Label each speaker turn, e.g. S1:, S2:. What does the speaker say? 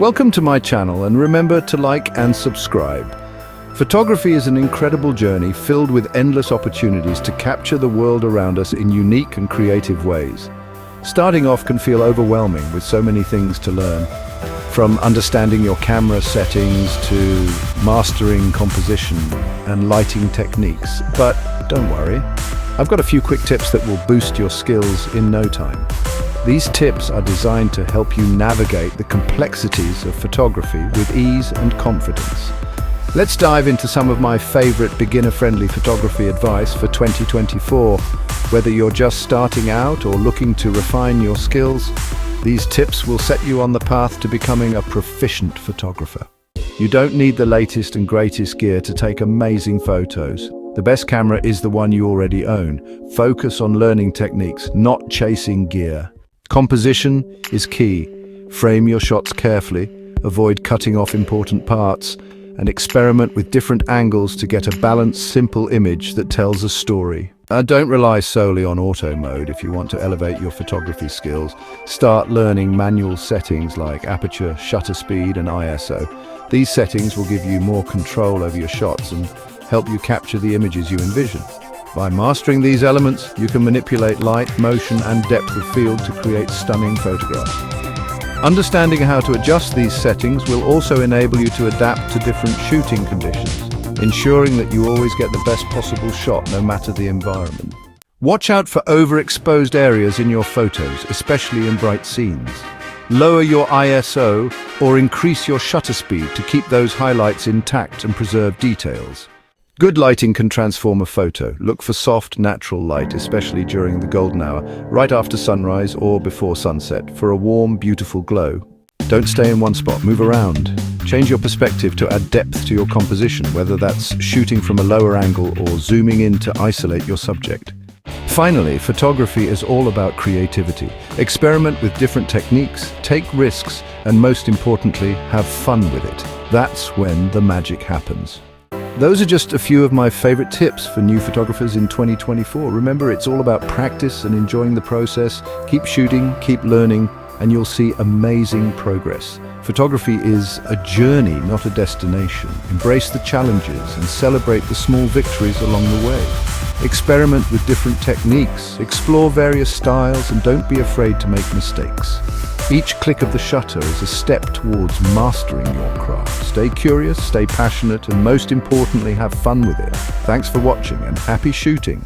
S1: Welcome to my channel, and remember to like and subscribe. Photography is an incredible journey filled with endless opportunities to capture the world around us in unique and creative ways. Starting off can feel overwhelming with so many things to learn, from understanding your camera settings to mastering composition and lighting techniques. But don't worry, I've got a few quick tips that will boost your skills in no time. These tips are designed to help you navigate the complexities of photography with ease and confidence. Let's dive into some of my favorite beginner-friendly photography advice for 2024. Whether you're just starting out or looking to refine your skills, these tips will set you on the path to becoming a proficient photographer. You don't need the latest and greatest gear to take amazing photos. The best camera is the one you already own. Focus on learning techniques, not chasing gear. Composition is key. Frame your shots carefully, avoid cutting off important parts, and experiment with different angles to get a balanced, simple image that tells a story. Don't rely solely on auto mode if you want to elevate your photography skills. Start learning manual settings like aperture, shutter speed, and ISO. These settings will give you more control over your shots and help you capture the images you envision. By mastering these elements, you can manipulate light, motion, and depth of field to create stunning photographs. Understanding how to adjust these settings will also enable you to adapt to different shooting conditions, ensuring that you always get the best possible shot no matter the environment. Watch out for overexposed areas in your photos, especially in bright scenes. Lower your ISO or increase your shutter speed to keep those highlights intact and preserve details. Good lighting can transform a photo. Look for soft, natural light, especially during the golden hour, right after sunrise or before sunset, for a warm, beautiful glow. Don't stay in one spot, move around. Change your perspective to add depth to your composition, whether that's shooting from a lower angle or zooming in to isolate your subject. Finally, photography is all about creativity. Experiment with different techniques, take risks, and most importantly, have fun with it. That's when the magic happens. Those are just a few of my favorite tips for new photographers in 2024. Remember, it's all about practice and enjoying the process. Keep shooting, keep learning, and you'll see amazing progress. Photography is a journey, not a destination. Embrace the challenges and celebrate the small victories along the way. Experiment with different techniques, explore various styles, and don't be afraid to make mistakes. Each click of the shutter is a step towards mastering your craft. Stay curious, stay passionate, and most importantly, have fun with it. Thanks for watching and happy shooting.